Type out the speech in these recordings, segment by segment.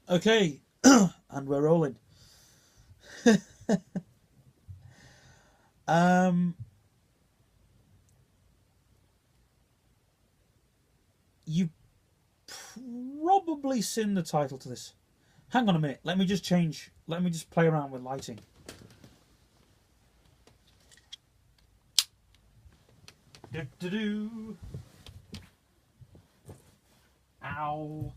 Okay, and we're rolling. Um, you've probably seen the title to this. Hang on a minute. Let me just change. Let me just play around with lighting. Do-do-do. Ow.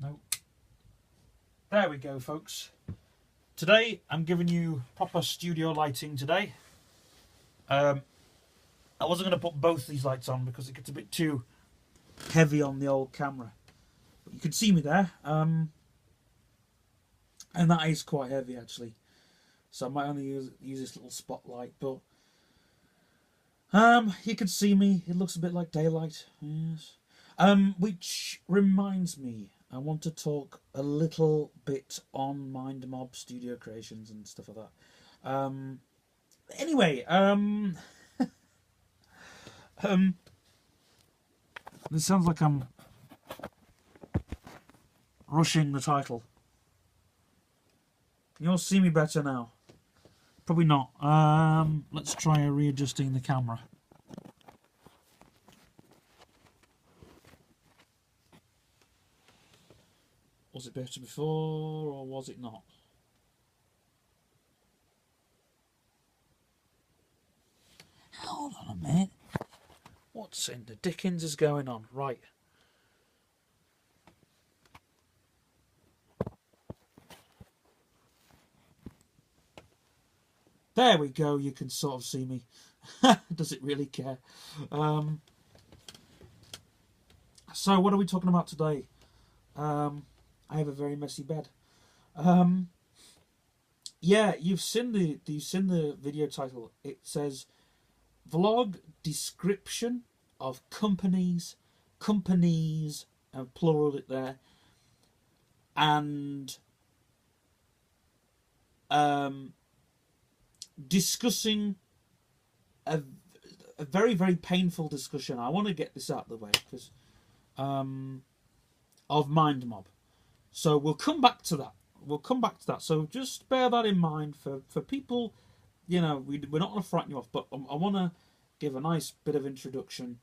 No. There we go, folks. Today I'm giving you proper studio lighting today. I wasn't going to put both these lights on because it gets a bit too heavy on the old camera. But you can see me there. And that is quite heavy actually. So I might only use this little spotlight, but you can see me. It looks a bit like daylight. Yes. Which reminds me, I want to talk a little bit on Mind Mob Studio Creations and stuff like that. Anyway, this sounds like I'm rushing the title. Can you all see me better now? Probably not. Let's try readjusting the camera. Was it better before, or was it not? Hold on a minute. What's in the dickens is going on? Right. There we go. You can sort of see me. Does it really care? So what are we talking about today? I have a very messy bed. Yeah, you've seen the video title. It says vlog description of companies, plural it there, and discussing a very, very painful discussion. I want to get this out of the way because of Mind Mob. So we'll come back to that. So just bear that in mind for people. You know, we're not going to frighten you off, but I want to give a nice bit of introduction.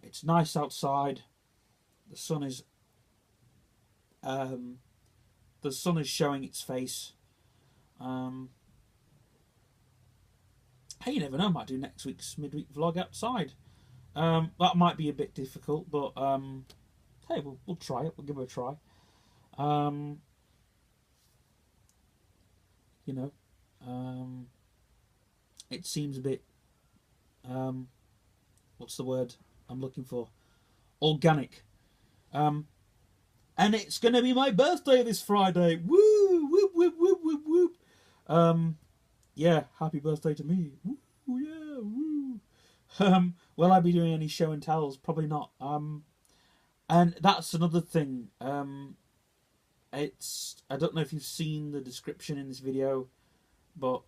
It's nice outside. The sun is showing its face. Hey, you never know. I might do next week's midweek vlog outside. That might be a bit difficult, but hey, we'll try it. We'll give it a try. You know, it seems a bit. What's the word I'm looking for? Organic. And it's going to be my birthday this Friday. Woo! Whoop, whoop, whoop, whoop, whoop. Yeah, happy birthday to me. Woo, yeah, woo. Will I be doing any show and tells? Probably not. And that's another thing. It's I don't know if you've seen the description in this video, but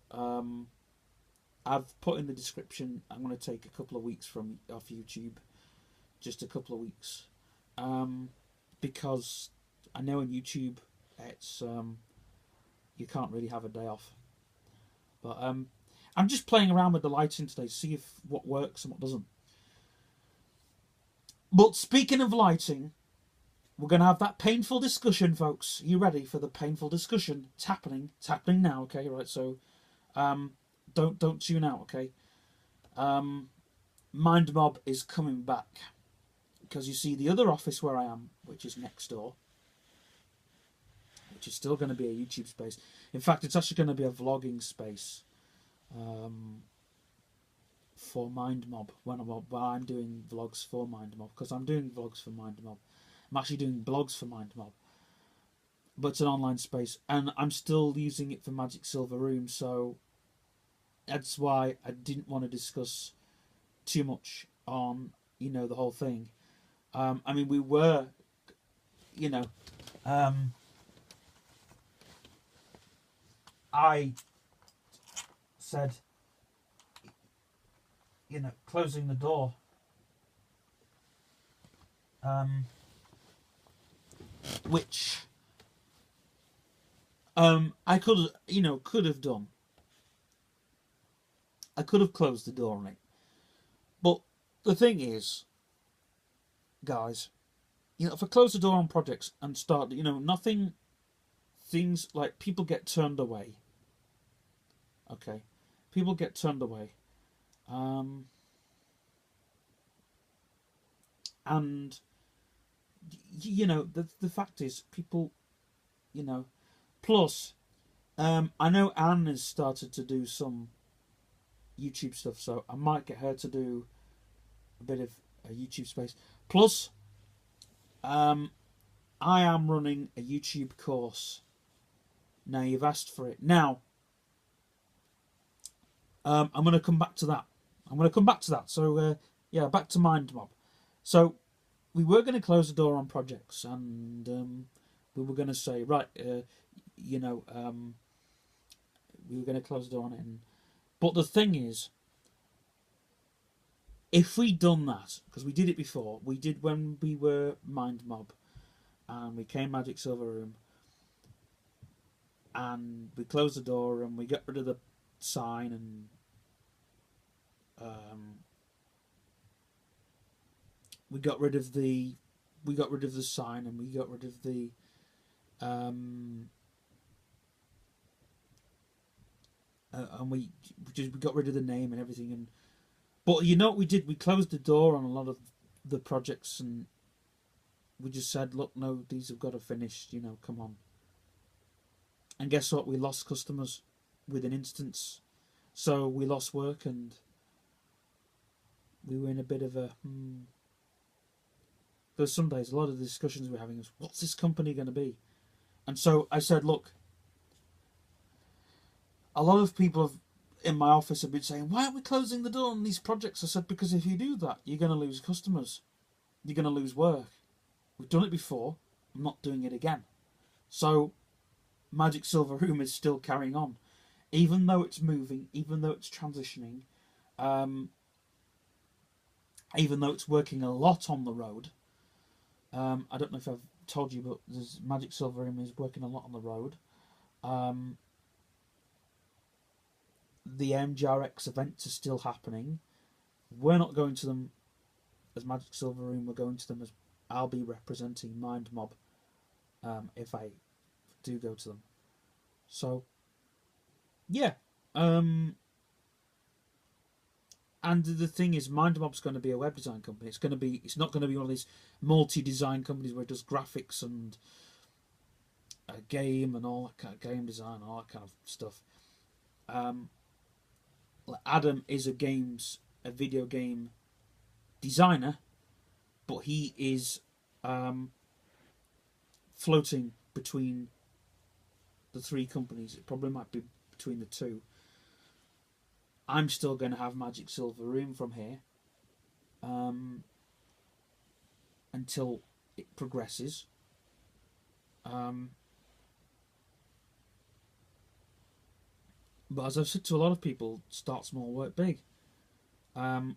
I've put in the description I'm going to take a couple of weeks from off YouTube, just a couple of weeks, because I know on YouTube it's you can't really have a day off. But I'm just playing around with the lighting today to see if what works and what doesn't. But speaking of lighting, we're going to have that painful discussion, folks. Are you ready for the painful discussion? It's happening. It's happening now. Okay, right. So, don't tune out. Okay. Mind Mob is coming back because you see the other office where I am, which is next door, which is still going to be a YouTube space. In fact, it's actually going to be a vlogging space for Mind Mob when I'm doing vlogs for Mind Mob, because I'm doing vlogs for Mind Mob. I'm actually doing blogs for Mind Mob, but it's an online space, and I'm still using it for Magic Silver Room, so that's why I didn't want to discuss too much on the whole thing. I mean, we were, I said, closing the door which I could have done. I could have closed the door on it, but the thing is, guys, if I close the door on projects and start, nothing, things like people get turned away. Okay, people get turned away, and the fact is, people, you know, plus, I know Anne has started to do some YouTube stuff, so I might get her to do a bit of a YouTube space. Plus, I am running a YouTube course. Now you've asked for it. Now, I'm going to come back to that. So, yeah, back to MindMob. So, we were going to close the door on projects, and we were going to say, right, we were going to close the door on it. But the thing is, if we'd done that, because we did it before, we did when we were MindMob, and we came Magic Silver Room, and we closed the door, and we got rid of the sign, and we got rid of the sign, and we got rid of the and we got rid of the name and everything. But you know what we did? We closed the door on a lot of the projects, and we just said, look, no, these have got to finish. Come on. And guess what? We lost customers within instance. So we lost work, and we were in a bit of a... There's some days, a lot of the discussions we're having is, what's this company going to be? And so I said, look, a lot of people in my office have been saying, why aren't we closing the door on these projects? I said, because if you do that, you're going to lose customers. You're going to lose work. We've done it before. I'm not doing it again. So Magic Silver Room is still carrying on. Even though it's moving, even though it's transitioning, even though it's working a lot on the road. I don't know if I've told you, but Magic Silver Room is working a lot on the road. The MGRX events are still happening. We're not going to them as Magic Silver Room. We're going to them as I'll be representing MindMob if I do go to them. So, yeah. And the thing is, MindMob's going to be a web design company. It's not going to be one of these multi-design companies where it does graphics and a game and all that kind of game design, all that kind of stuff. Adam is a video game designer, but he is floating between the three companies. It probably might be between the two. I'm still going to have Magic Silver Room from here until it progresses. But as I've said to a lot of people, start small, work big. I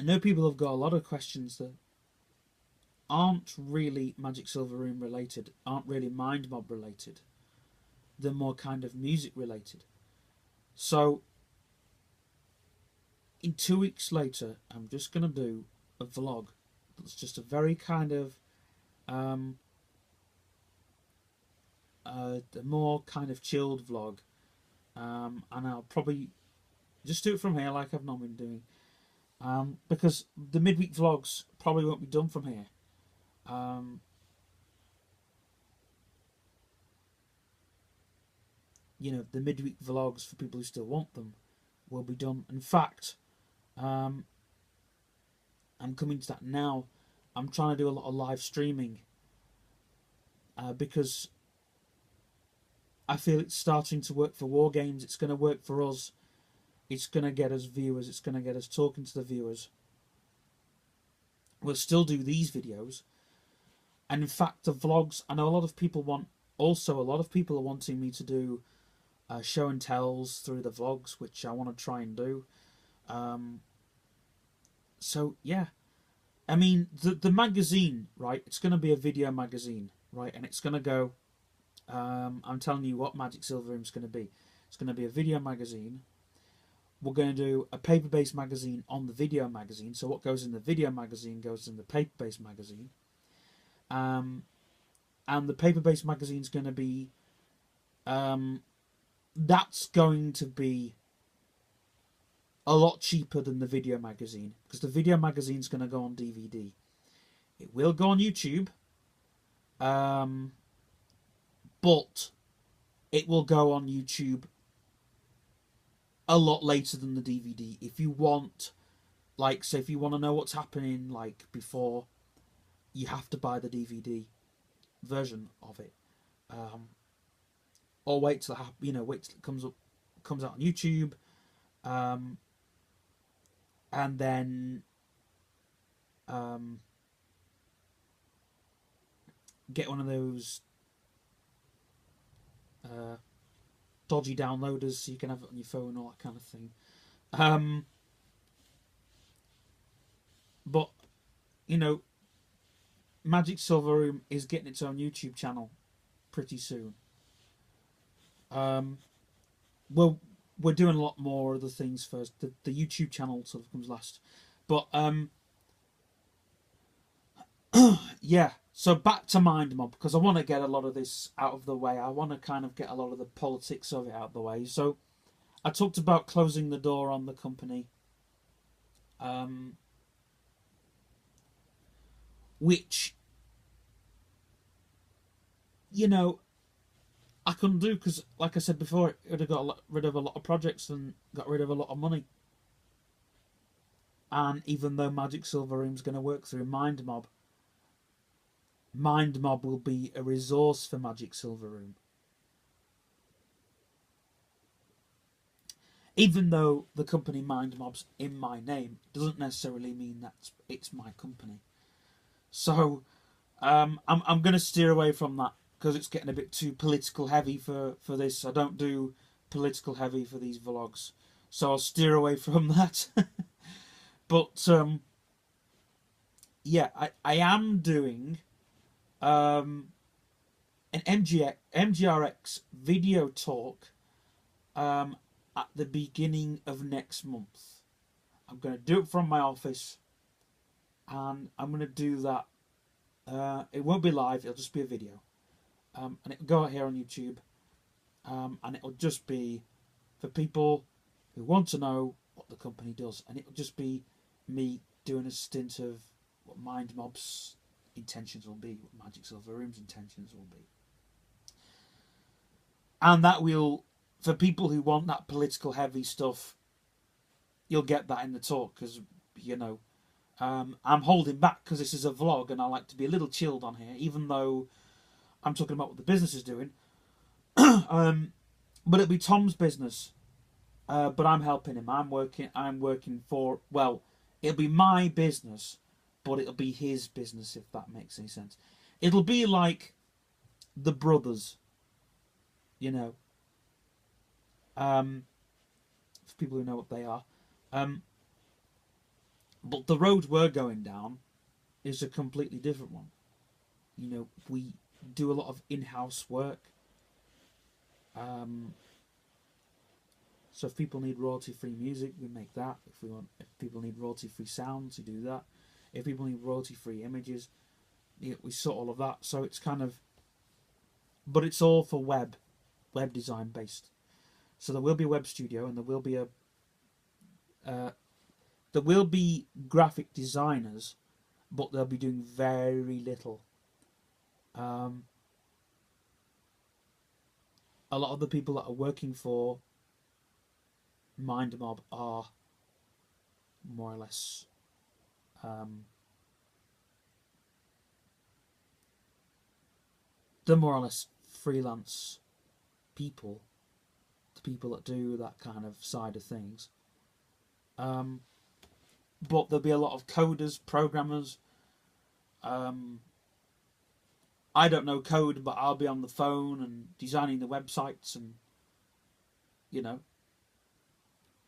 know people have got a lot of questions that aren't really Magic Silver Room related, aren't really MindMob related. They're more kind of music related. So, in 2 weeks later, I'm just going to do a vlog that's just a very kind of a more kind of chilled vlog. And I'll probably just do it from here like I've not been doing. Because the midweek vlogs probably won't be done from here. The midweek vlogs, for people who still want them, will be done. In fact, I'm coming to that now. I'm trying to do a lot of live streaming because I feel it's starting to work for War Games. It's going to work for us. It's going to get us viewers. It's going to get us talking to the viewers. We'll still do these videos. And in fact, the vlogs, I know a lot of people are wanting me to do show and tells through the vlogs, which I want to try and do. So, yeah. I mean, the magazine, right? It's going to be a video magazine, right? And it's going to go. I'm telling you what Magic Silver Room's going to be. It's going to be a video magazine. We're going to do a paper-based magazine on the video magazine. So what goes in the video magazine goes in the paper-based magazine. And the paper-based magazine is going to be. That's going to be a lot cheaper than the video magazine, because the video magazine is going to go on DVD. It will go on YouTube, but it will go on YouTube a lot later than the DVD. If you want, like, say, if you want to know what's happening, like, before, you have to buy the DVD version of it, or wait till wait till it comes out on YouTube, and then get one of those dodgy downloaders so you can have it on your phone, all that kind of thing. But Magic Silver Room is getting its own YouTube channel pretty soon. Well, we're doing a lot more other things first. The YouTube channel sort of comes last, but yeah. So back to Mind Mob, because I want to get a lot of this out of the way. I want to kind of get a lot of the politics of it out of the way. So I talked about closing the door on the company, which I couldn't do, because, like I said before, it would have got rid of a lot of projects and got rid of a lot of money. And even though Magic Silver Room's going to work through Mind Mob will be a resource for Magic Silver Room. Even though the company Mind Mob's in my name, doesn't necessarily mean that it's my company. So I'm going to steer away from that, because it's getting a bit too political heavy for this. I don't do political heavy for these vlogs, so I'll steer away from that. But yeah, I am doing an MGRX video talk at the beginning of next month. I'm going to do it from my office, and I'm going to do that. It won't be live, it'll just be a video. And it'll go out here on YouTube, and it'll just be for people who want to know what the company does, and it'll just be me doing a stint of what Mind Mob's intentions will be, what Magic Silver Room's intentions will be. And that will, for people who want that political heavy stuff, you'll get that in the talk, because, I'm holding back because this is a vlog and I like to be a little chilled on here, even though I'm talking about what the business is doing. But it'll be Tom's business, but I'm helping him. I'm working for, well, it'll be my business, but it'll be his business, if that makes any sense. It'll be like the brothers, for people who know what they are. But the road we're going down is a completely different one. We do a lot of in-house work. So if people need royalty-free music, we make that. If people need royalty-free sounds, we do that. If people need royalty-free images, we sort all of that. So it's kind of, but it's all for web design based. So there will be a web studio, and there will be graphic designers, but they'll be doing very little. A lot of the people that are working for Mind Mob are more or less they're more or less freelance people, the people that do that kind of side of things. But there'll be a lot of coders, programmers. I don't know code, but I'll be on the phone and designing the websites, and